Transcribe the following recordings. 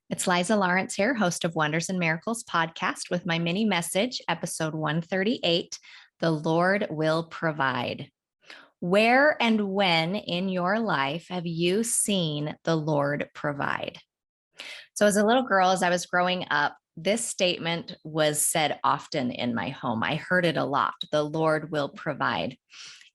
It's Liza Lawrence here, host of Wonders and Miracles podcast with my mini message, episode 138, The Lord Will Provide. Where and when in your life have you seen the Lord provide? So as a little girl, as I was growing up, this statement was said often in my home. I heard it a lot. The Lord will provide.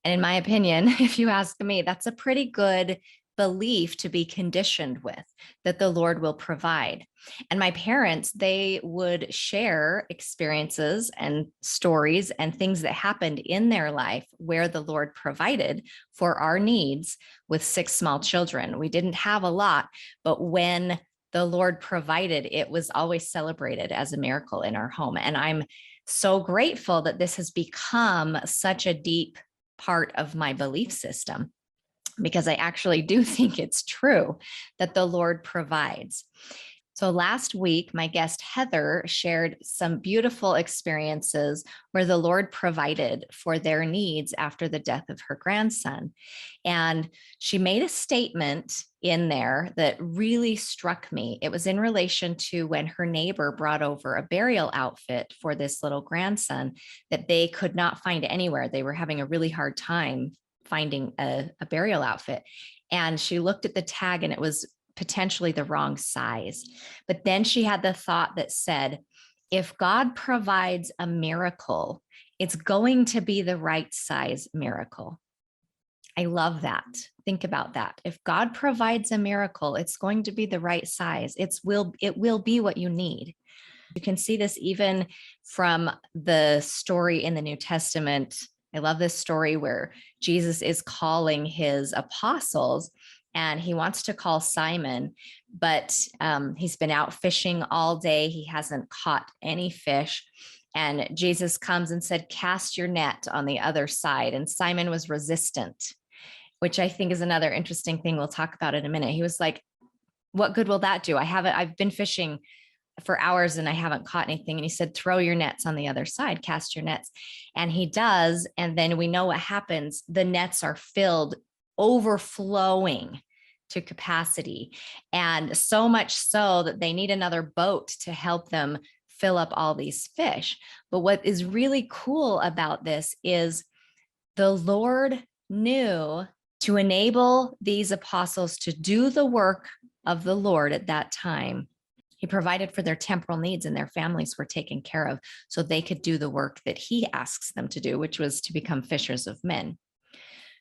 And in my opinion, if you ask me, that's a pretty good belief to be conditioned with, that the Lord will provide. And my parents, they would share experiences and stories and things that happened in their life where the Lord provided for our needs with 6 small children. We didn't have a lot, but when the Lord provided, it was always celebrated as a miracle in our home. And I'm so grateful that this has become such a deep part of my belief system, because I actually do think it's true that the Lord provides. So last week, my guest Heather shared some beautiful experiences where the Lord provided for their needs after the death of her grandson. And she made a statement in there that really struck me. It was in relation to when her neighbor brought over a burial outfit for this little grandson that they could not find anywhere. They were having a really hard time finding a burial outfit. And she looked at the tag and it was potentially the wrong size. But then she had the thought that said, if God provides a miracle, it's going to be the right size miracle. I love that. Think about that. If God provides a miracle, it's going to be the right size. It will be what you need. You can see this even from the story in the New Testament. I love this story where Jesus is calling his apostles and he wants to call Simon, but he's been out fishing all day. He hasn't caught any fish. And Jesus comes and said, cast your net on the other side. And Simon was resistant, which I think is another interesting thing we'll talk about in a minute. He was like, what good will that do? I've been fishing for hours and I haven't caught anything. And he said, throw your nets on the other side, cast your nets. And he does. And then we know what happens. The nets are filled, overflowing to capacity. And so much so that they need another boat to help them fill up all these fish. But what is really cool about this is the Lord knew to enable these apostles to do the work of the Lord at that time. He provided for their temporal needs and their families were taken care of so they could do the work that he asks them to do, which was to become fishers of men.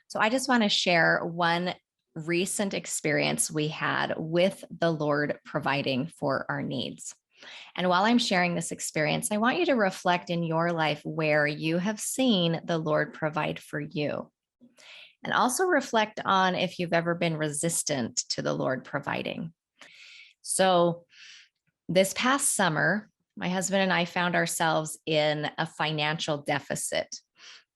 So I just want to share one recent experience we had with the Lord providing for our needs. And while I'm sharing this experience, I want you to reflect in your life where you have seen the Lord provide for you. And also reflect on if you've ever been resistant to the Lord providing. So this past summer, my husband and I found ourselves in a financial deficit.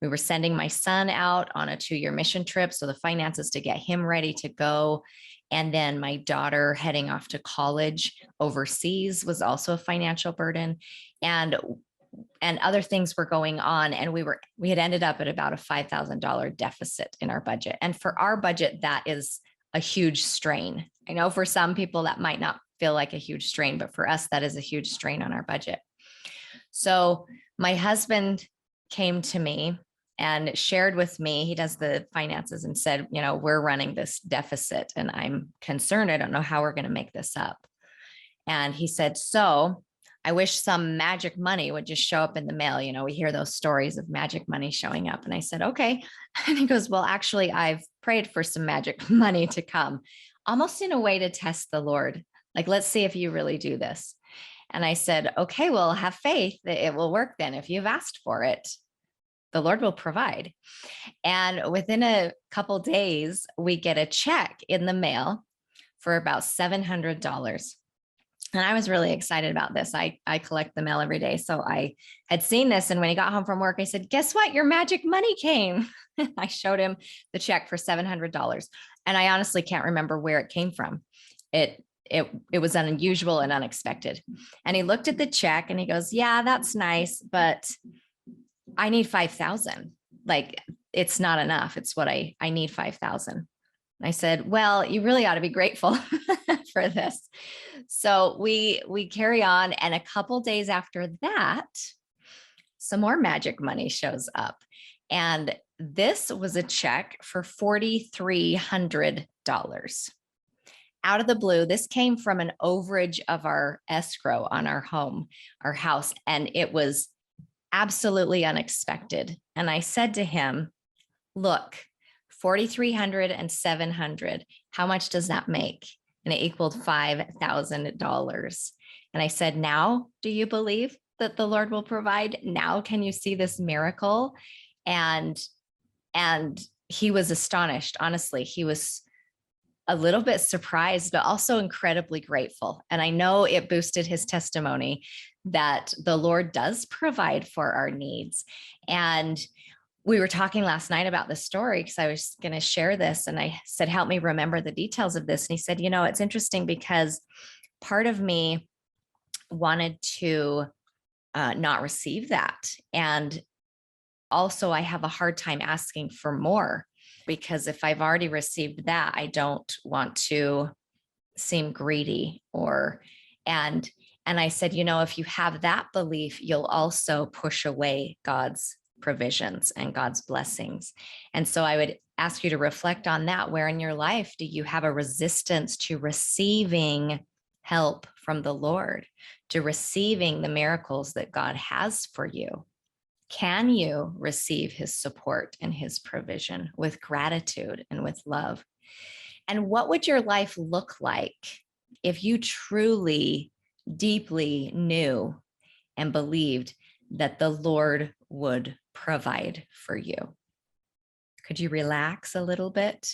We were sending my son out on a 2-year mission trip. So the finances to get him ready to go. And then my daughter heading off to college overseas was also a financial burden. And other things were going on. And we had ended up at about a $5,000 deficit in our budget. And for our budget, that is a huge strain. I know for some people that might not feel like a huge strain, but for us, that is a huge strain on our budget. So my husband came to me and shared with me, he does the finances, and said, we're running this deficit and I'm concerned. I don't know how we're going to make this up. And he said, so I wish some magic money would just show up in the mail. We hear those stories of magic money showing up. And I said, okay. And he goes, well, actually, I've prayed for some magic money to come, almost in a way to test the Lord. Like, let's see if you really do this. And I said, okay, well, have faith that it will work then. If you've asked for it, the Lord will provide. And within a couple days, we get a check in the mail for about $700. And I was really excited about this. I collect the mail every day. So I had seen this. And when he got home from work, I said, guess what? Your magic money came. I showed him the check for $700. And I honestly can't remember where it came from. It was unusual and unexpected. And he looked at the check and he goes, yeah, that's nice, but I need 5,000. Like, it's not enough. It's what I need 5,000. I said, well, you really ought to be grateful for this. So we carry on. And a couple days after that, some more magic money shows up. And this was a check for $4,300. Out of the blue, this came from an overage of our escrow on our house. And it was absolutely unexpected. And I said to him, look, 4,300 and 700, how much does that make? And it equaled $5,000. And I said, now, do you believe that the Lord will provide? Now, can you see this miracle? And he was astonished. Honestly, he was a little bit surprised, but also incredibly grateful. And I know it boosted his testimony that the Lord does provide for our needs. And we were talking last night about the story because I was going to share this. And I said, help me remember the details of this. And he said, it's interesting because part of me wanted to not receive that. And also I have a hard time asking for more, because if I've already received that, I don't want to seem greedy and I said, if you have that belief, you'll also push away God's provisions and God's blessings. And so I would ask you to reflect on that. Where in your life do you have a resistance to receiving help from the Lord, to receiving the miracles that God has for you? Can you receive his support and his provision with gratitude and with love? And what would your life look like if you truly, deeply knew and believed that the Lord would provide for you? Could you relax a little bit?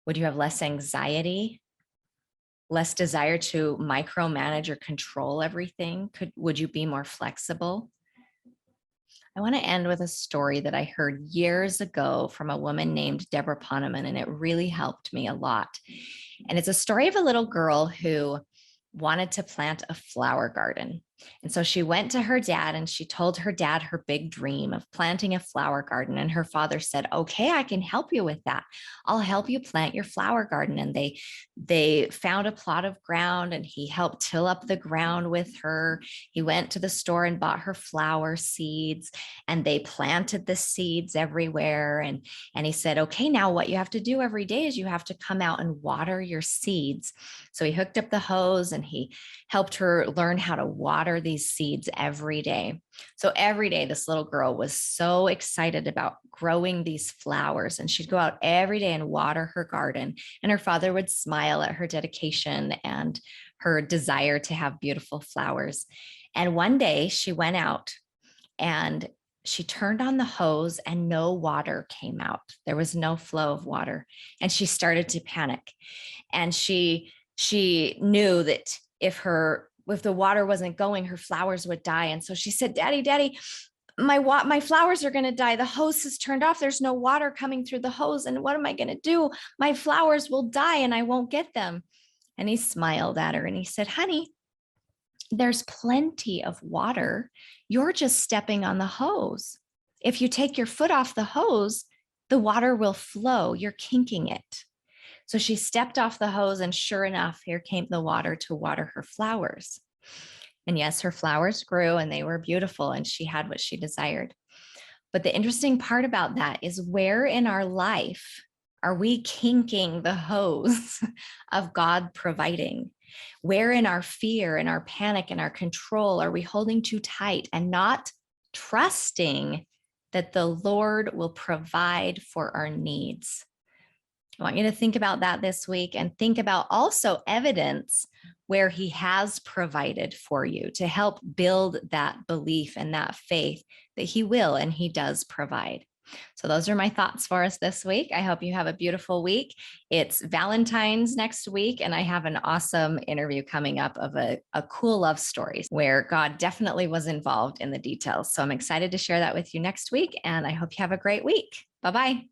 Would you have less anxiety, less desire to micromanage or control everything? Would you be more flexible? I want to end with a story that I heard years ago from a woman named Deborah Poneman, and it really helped me a lot. And it's a story of a little girl who wanted to plant a flower garden. And so she went to her dad and she told her dad her big dream of planting a flower garden. And her father said, okay, I can help you with that. I'll help you plant your flower garden. And they found a plot of ground and he helped till up the ground with her. He went to the store and bought her flower seeds and they planted the seeds everywhere. And he said, okay, now what you have to do every day is you have to come out and water your seeds. So he hooked up the hose and he helped her learn how to water these seeds every day. So every day, this little girl was so excited about growing these flowers, and she'd go out every day and water her garden. And her father would smile at her dedication and her desire to have beautiful flowers. And one day she went out and she turned on the hose and no water came out. There was no flow of water. And she started to panic. And she knew that if the water wasn't going, her flowers would die. And so she said, Daddy, my flowers are going to die. The hose is turned off. There's no water coming through the hose. And what am I going to do? My flowers will die and I won't get them. And he smiled at her and he said, honey, there's plenty of water. You're just stepping on the hose. If you take your foot off the hose, the water will flow. You're kinking it. So she stepped off the hose and sure enough, here came the water to water her flowers. And yes, her flowers grew and they were beautiful and she had what she desired. But the interesting part about that is, where in our life are we kinking the hose of God providing? Where in our fear and our panic and our control are we holding too tight and not trusting that the Lord will provide for our needs? I want you to think about that this week and think about also evidence where he has provided for you to help build that belief and that faith that he will and he does provide. So those are my thoughts for us this week. I hope you have a beautiful week. It's Valentine's next week, and I have an awesome interview coming up of a cool love story where God definitely was involved in the details. So I'm excited to share that with you next week, and I hope you have a great week. Bye-bye.